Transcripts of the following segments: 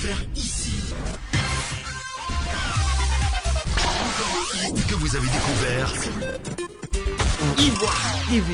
découvert ici. Que vous avez découvert Ivoire TV.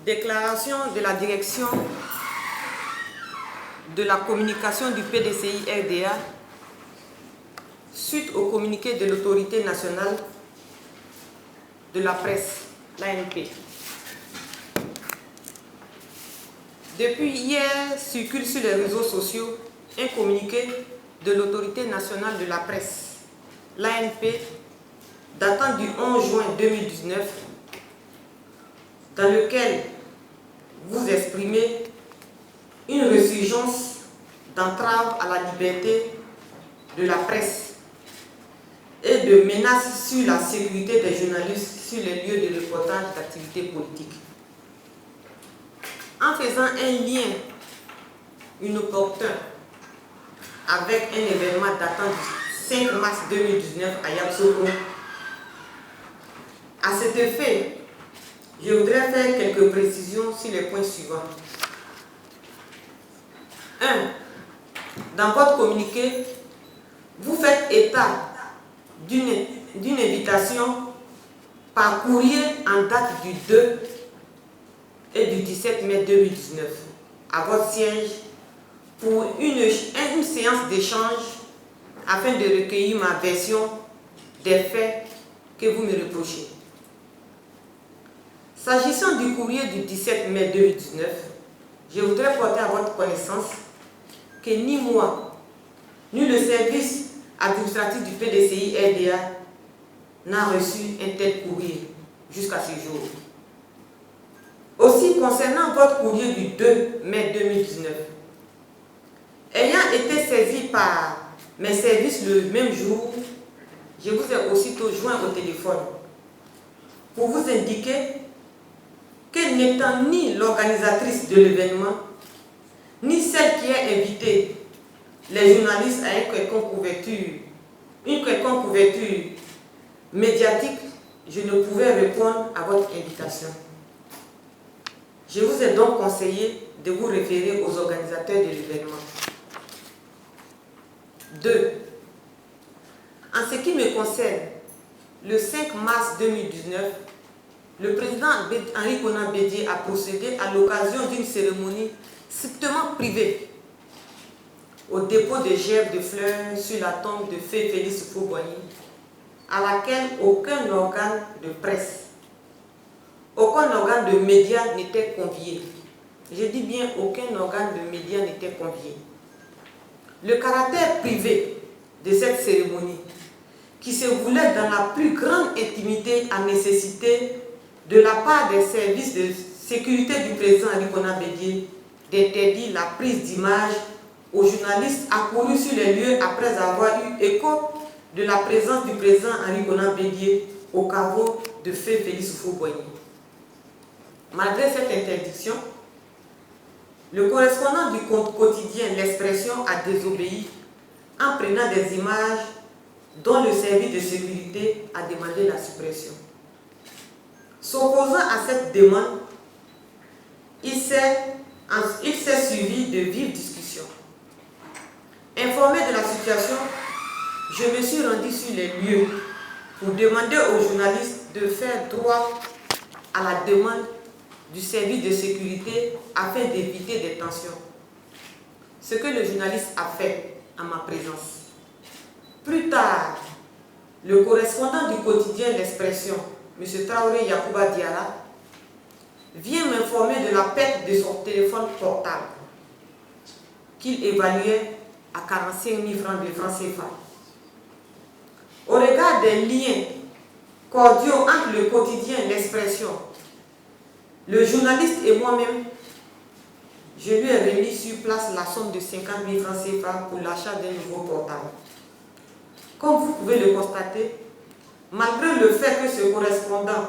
Déclaration de la direction de la communication du PDCI RDA suite au communiqué de l'autorité nationale de la presse, l'ANP. Depuis hier, circule sur les réseaux sociaux un communiqué de l'autorité nationale de la presse, l'ANP, datant du 11 juin 2019, dans lequel vous exprimez une résurgence d'entrave à la liberté de la presse et de menaces sur la sécurité des journalistes sur les lieux de reportage d'activités politiques. En faisant un lien inopportun avec un événement datant du 5 mars 2019 à Yamoussoukro, à cet effet, je voudrais faire quelques précisions sur les points suivants. 1. Dans votre communiqué, vous faites état d'une invitation par courrier en date du 2 et du 17 mai 2019 à votre siège pour une séance d'échange afin de recueillir ma version des faits que vous me reprochez. S'agissant du courrier du 17 mai 2019, je voudrais porter à votre connaissance que ni moi, ni le service administratif du PDCI RDA n'a reçu un tel courrier jusqu'à ce jour. Aussi, concernant votre courrier du 2 mai 2019, ayant été saisi par mes services le même jour, je vous ai aussitôt joint au téléphone pour vous indiquer que n'étant ni l'organisatrice de l'événement, ni celle qui a invité les journalistes à une quelconque couverture médiatique, je ne pouvais répondre à votre invitation. Je vous ai donc conseillé de vous référer aux organisateurs de l'événement. 2. En ce qui me concerne, le 5 mars 2019, le président Henri Konan Bédié a procédé à l'occasion d'une cérémonie strictement privée au dépôt de gerbes de fleurs sur la tombe de feu Félix Houphouët-Boigny, à laquelle aucun organe de presse, aucun organe de médias n'était convié. Je dis bien aucun organe de médias n'était convié. Le caractère privé de cette cérémonie, qui se voulait dans la plus grande intimité, a nécessité de la part des services de sécurité du président Henri Konan Bédié d'interdire la prise d'image aux journalistes accourus sur les lieux après avoir eu écho de la présence du président Henri Konan Bédié au caveau de feu Félix Houphouët-Boigny. Malgré cette interdiction, le correspondant du quotidien L'Expression a désobéi en prenant des images dont le service de sécurité a demandé la suppression. S'opposant à cette demande, il s'est suivi de vives discussions. Informé de la situation, je me suis rendu sur les lieux pour demander aux journalistes de faire droit à la demande du service de sécurité afin d'éviter des tensions. Ce que le journaliste a fait en ma présence. Plus tard, le correspondant du quotidien L'Expression, M. Traoré Yacouba Diarra, vient m'informer de la perte de son téléphone portable qu'il évaluait à 45 000 francs de francs CFA. Au regard des liens cordiaux entre le quotidien L'Expression, le journaliste et moi-même, je lui ai remis sur place la somme de 50 000 francs CFA pour l'achat d'un nouveau portable. Comme vous pouvez le constater, malgré le fait que ce correspondant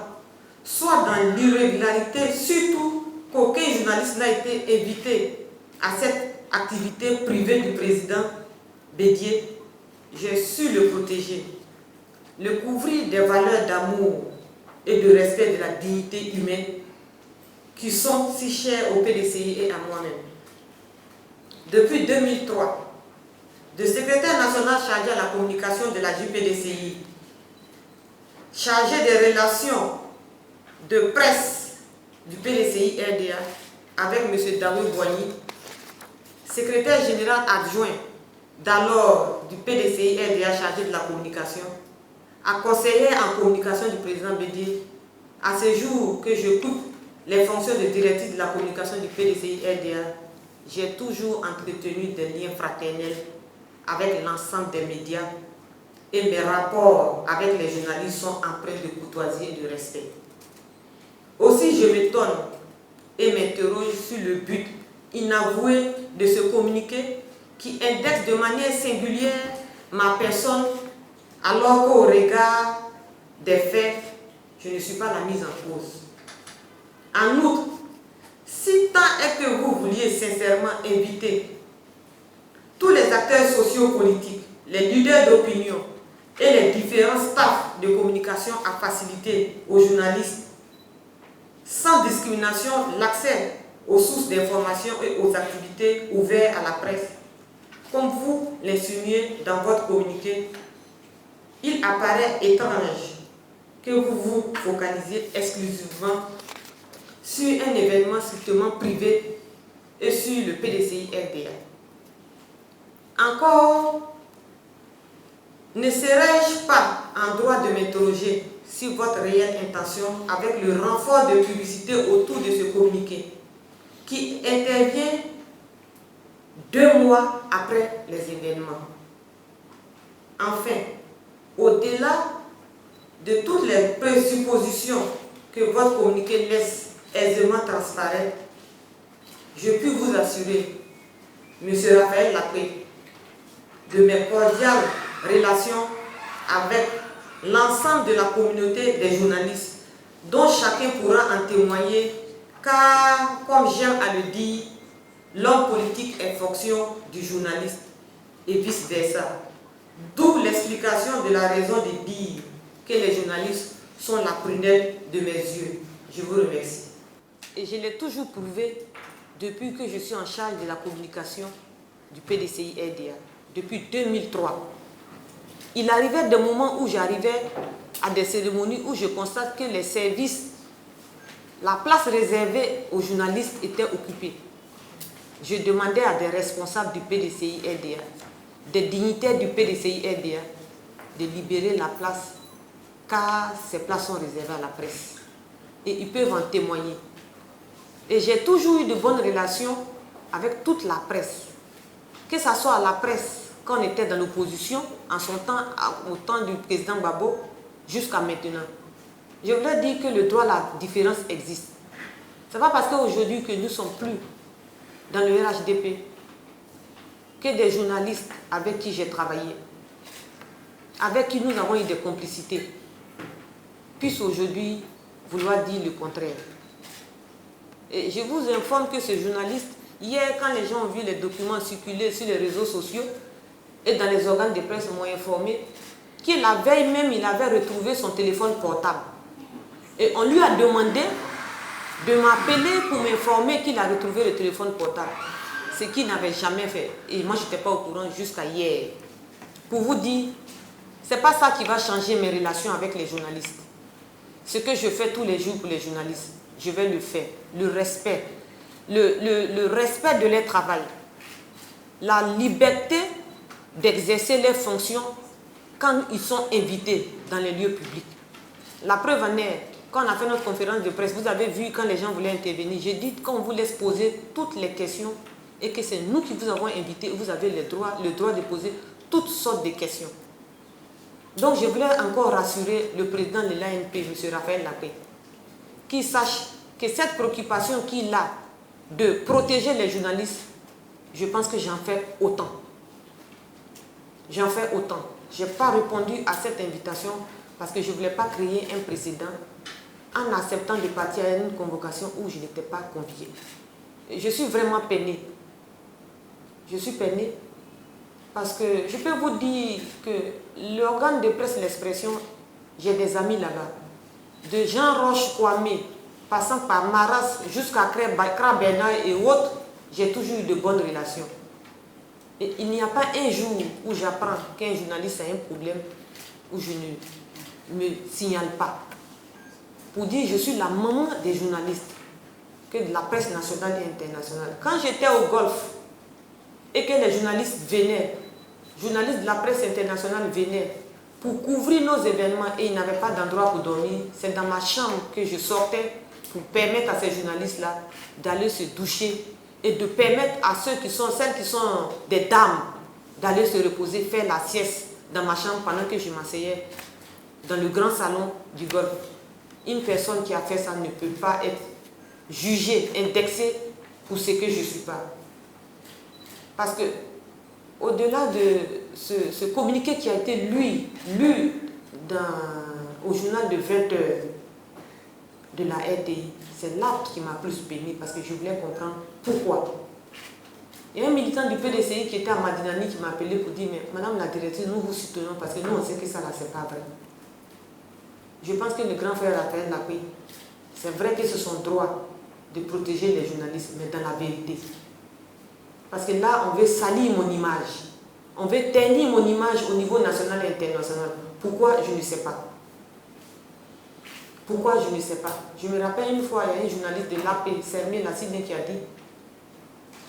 soit dans l'irrégularité, surtout qu'aucun journaliste n'a été invité à cette activité privée du président Bédié, j'ai su le protéger, le couvrir des valeurs d'amour et de respect de la dignité humaine qui sont si chères au PDCI et à moi-même. Depuis 2003, de secrétaire national chargé à la communication de la JPDCI, chargé des relations de presse du PDCI RDA avec M. Daoui Boigny, secrétaire général adjoint d'alors du PDCI RDA chargé de la communication, à conseiller en communication du président Bédié, à ce jour que j'occupe les fonctions de directrice de la communication du PDCI RDA, j'ai toujours entretenu des liens fraternels avec l'ensemble des médias et mes rapports avec les journalistes sont empreints de courtoisie et de respect. Aussi, je m'étonne et m'interroge sur le but inavoué de ce communiqué qui indexe de manière singulière ma personne alors qu'au regard des faits, je ne suis pas la mise en cause. En outre, si tant est que vous vouliez sincèrement inviter tous les acteurs sociopolitiques, les leaders d'opinion et les différents staffs de communication à faciliter aux journalistes, sans discrimination, l'accès aux sources d'information et aux activités ouvertes à la presse, comme vous l'insinuez dans votre communiqué, il apparaît étrange que vous vous focalisiez exclusivement sur un événement strictement privé et sur le PDCI RDA. Encore, ne serais-je pas en droit de m'interroger sur votre réelle intention avec le renfort de publicité autour de ce communiqué qui intervient 2 mois après les événements. Enfin, au-delà de toutes les présuppositions que votre communiqué laisse aisément transparaître, je puis vous assurer, M. Raphaël Lapé, de mes cordiales relations avec l'ensemble de la communauté des journalistes, dont chacun pourra en témoigner, car, comme j'aime à le dire, l'homme politique est fonction du journaliste et vice-versa. D'où l'explication de la raison de dire que les journalistes sont la prunelle de mes yeux. Je vous remercie. Et je l'ai toujours prouvé depuis que je suis en charge de la communication du PDCI RDA, depuis 2003. Il arrivait des moments où j'arrivais à des cérémonies où je constate que les services, la place réservée aux journalistes était occupée. Je demandais à des responsables du PDCI RDA, des dignitaires du PDCI RDA, de libérer la place, car ces places sont réservées à la presse. Et ils peuvent en témoigner. Et j'ai toujours eu de bonnes relations avec toute la presse. Que ce soit la presse quand on était dans l'opposition, en son temps, au temps du président Gbagbo, jusqu'à maintenant. Je voulais dire que le droit à la différence existe. Ce n'est pas parce qu'aujourd'hui que nous ne sommes plus dans le RHDP que des journalistes avec qui j'ai travaillé, avec qui nous avons eu des complicités, puissent aujourd'hui vouloir dire le contraire. Et je vous informe que ce journaliste, hier, quand les gens ont vu les documents circuler sur les réseaux sociaux et dans les organes de presse, m'ont informé que la veille même, il avait retrouvé son téléphone portable. Et on lui a demandé de m'appeler pour m'informer qu'il a retrouvé le téléphone portable. Ce qu'il n'avait jamais fait. Et moi, je n'étais pas au courant jusqu'à hier. Pour vous dire, ce n'est pas ça qui va changer mes relations avec les journalistes. Ce que je fais tous les jours pour les journalistes, je vais le faire. Le respect. Le respect de leur travail. La liberté d'exercer leurs fonctions quand ils sont invités dans les lieux publics. La preuve en est, quand on a fait notre conférence de presse, vous avez vu quand les gens voulaient intervenir, j'ai dit qu'on vous laisse poser toutes les questions et que c'est nous qui vous avons invité, vous avez le droit de poser toutes sortes de questions. Donc je voulais encore rassurer le président de l'ANP, M. Raphaël Lapé, qu'il sache que cette préoccupation qu'il a de protéger les journalistes, je pense que j'en fais autant. J'en fais autant. Je n'ai pas répondu à cette invitation parce que je ne voulais pas créer un précédent en acceptant de partir à une convocation où je n'étais pas conviée. Je suis vraiment peinée. Je suis peinée parce que je peux vous dire que l'organe de presse L'Expression, j'ai des amis là-bas. De Jean Roche Kwame, passant par Maras jusqu'à Kra Bernard et autres, j'ai toujours eu de bonnes relations. Et il n'y a pas un jour où j'apprends qu'un journaliste a un problème où je ne me signale pas. Pour dire, je suis la maman des journalistes, que de la presse nationale et internationale. Quand j'étais au Golfe et que les journalistes venaient, journalistes de la presse internationale venaient pour couvrir nos événements et ils n'avaient pas d'endroit pour dormir, c'est dans ma chambre que je sortais pour permettre à ces journalistes-là d'aller se doucher et de permettre à celles qui sont des dames d'aller se reposer, faire la sieste dans ma chambre pendant que je m'asseyais dans le grand salon du Golfe. Une personne qui a fait ça ne peut pas être jugée, indexée pour ce que je ne suis pas. Parce que, au-delà de ce communiqué qui a été lu au journal de 20 heures de la RTI, c'est l'acte qui m'a plus béni parce que je voulais comprendre pourquoi. Il y a un militant du PDCI qui était à Madinani qui m'a appelé pour dire, mais Madame la directrice, nous vous soutenons parce que nous on sait que ça là, c'est pas vrai. Je pense que le grand frère Raphaël l'a pris. C'est vrai que c'est son droit de protéger les journalistes, mais dans la vérité. Parce que là, on veut salir mon image. On veut ternir mon image au niveau national et international. Pourquoi? Je ne sais pas. Pourquoi? Je ne sais pas. Je me rappelle une fois, il y a un journaliste de l'AP, Sermé Lassine, qui a dit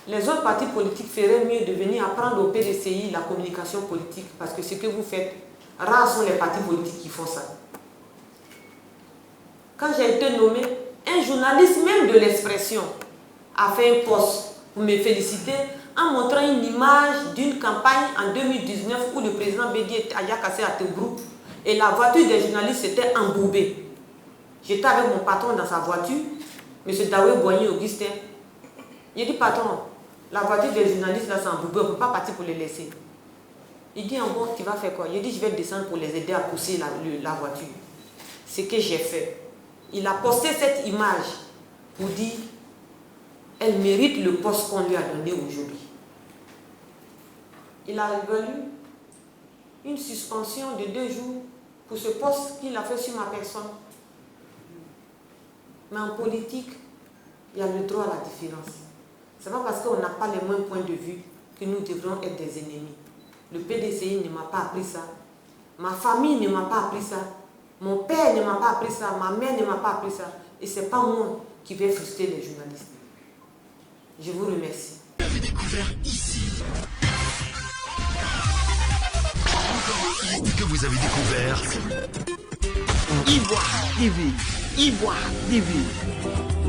les autres partis politiques feraient mieux de venir apprendre au PDCI la communication politique parce que ce que vous faites, rares sont les partis politiques qui font ça. Quand j'ai été nommé, un journaliste même de l'Expression a fait un post pour me féliciter en montrant une image d'une campagne en 2019 où le président Bédié a cassé à Tebrouk et la voiture des journalistes s'était embourbée. J'étais avec mon patron dans sa voiture, M. Daoué Boigny Augustin. J'ai dit, patron, la voiture des journalistes là s'est embourbée, on ne peut pas partir pour les laisser. Il dit, en bon, tu vas faire quoi? J'ai dit, je vais descendre pour les aider à pousser la voiture. Ce que j'ai fait. Il a posté cette image pour dire, elle mérite le poste qu'on lui a donné aujourd'hui. Il a valu une suspension de 2 jours pour ce poste qu'il a fait sur ma personne. Mais en politique, il y a le droit à la différence. Ce n'est pas parce qu'on n'a pas les mêmes points de vue que nous devrons être des ennemis. Le PDCI ne m'a pas appris ça. Ma famille ne m'a pas appris ça. Mon père ne m'a pas appris ça. Ma mère ne m'a pas appris ça. Et ce n'est pas moi qui vais frustrer les journalistes. Je vous remercie. Vous avez découvert ici. Que vous avez découvert Ivoire TV. Ivoire TV.